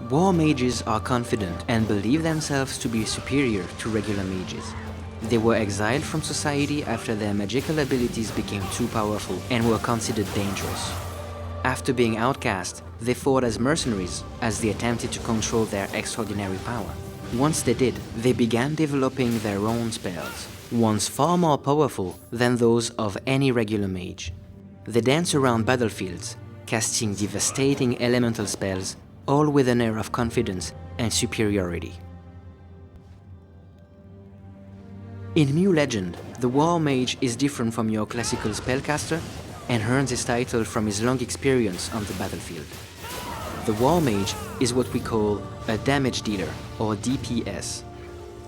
War mages are confident and believe themselves to be superior to regular mages. They were exiled from society after their magical abilities became too powerful and were considered dangerous. After being outcast, they fought as mercenaries as they attempted to control their extraordinary power. Once they did, they began developing their own spells, ones far more powerful than those of any regular mage. They dance around battlefields, casting devastating elemental spells, all with an air of confidence and superiority. In New Legend, the War Mage is different from your classical spellcaster and earns his title from his long experience on the battlefield. The War Mage is what we call a damage dealer, or DPS.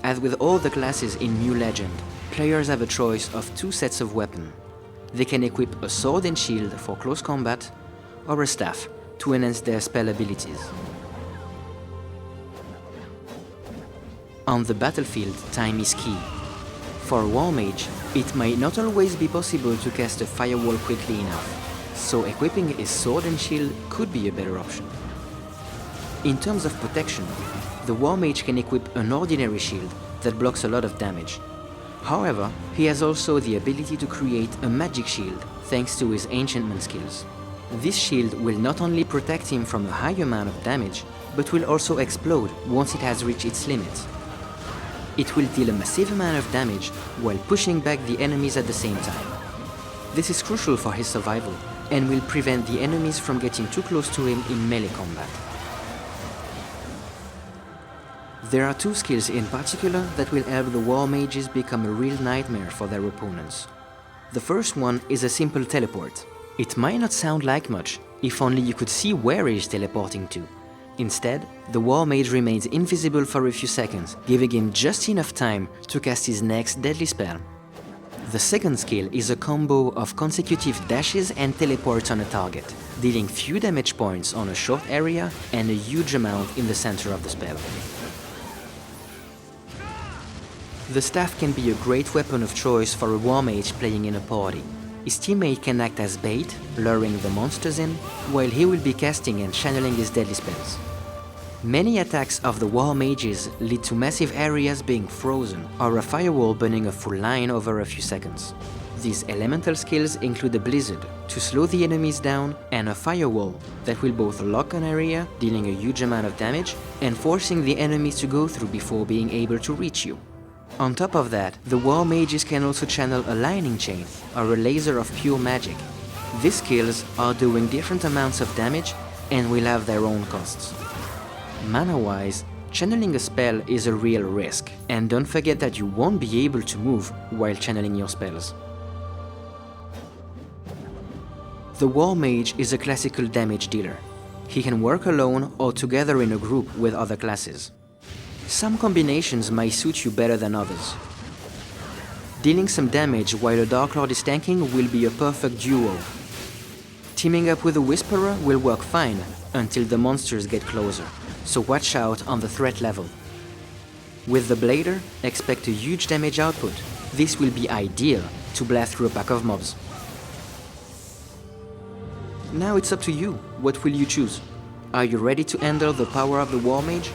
As with all the classes in New Legend, players have a choice of two sets of weapons. They can equip a sword and shield for close combat, or a staff to enhance their spell abilities. On the battlefield, time is key. For a War Mage, it might not always be possible to cast a firewall quickly enough, so equipping his sword and shield could be a better option. In terms of protection, the War Mage can equip an ordinary shield that blocks a lot of damage. However, he has also the ability to create a magic shield thanks to his enchantment skills. This shield will not only protect him from a high amount of damage, but will also explode once it has reached its limit. It will deal a massive amount of damage while pushing back the enemies at the same time. This is crucial for his survival and will prevent the enemies from getting too close to him in melee combat. There are two skills in particular that will help the War Mages become a real nightmare for their opponents. The first one is a simple teleport. It might not sound like much, if only you could see where he is teleporting to. Instead, the War Mage remains invisible for a few seconds, giving him just enough time to cast his next deadly spell. The second skill is a combo of consecutive dashes and teleports on a target, dealing few damage points on a short area and a huge amount in the center of the spell. The staff can be a great weapon of choice for a War Mage playing in a party. His teammate can act as bait, luring the monsters in, while he will be casting and channeling his deadly spells. Many attacks of the War Mages lead to massive areas being frozen or a firewall burning a full line over a few seconds. These elemental skills include a blizzard to slow the enemies down and a firewall that will both lock an area, dealing a huge amount of damage, and forcing the enemies to go through before being able to reach you. On top of that, the War Mages can also channel a lightning chain or a laser of pure magic. These skills are doing different amounts of damage and will have their own costs. Mana-wise, channeling a spell is a real risk, and don't forget that you won't be able to move while channeling your spells. The War Mage is a classical damage dealer. He can work alone or together in a group with other classes. Some combinations might suit you better than others. Dealing some damage while a Dark Lord is tanking will be a perfect duo. Teaming up with a Whisperer will work fine until the monsters get closer, so watch out on the threat level. With the Blader, expect a huge damage output. This will be ideal to blast through a pack of mobs. Now it's up to you. What will you choose? Are you ready to handle the power of the War Mage?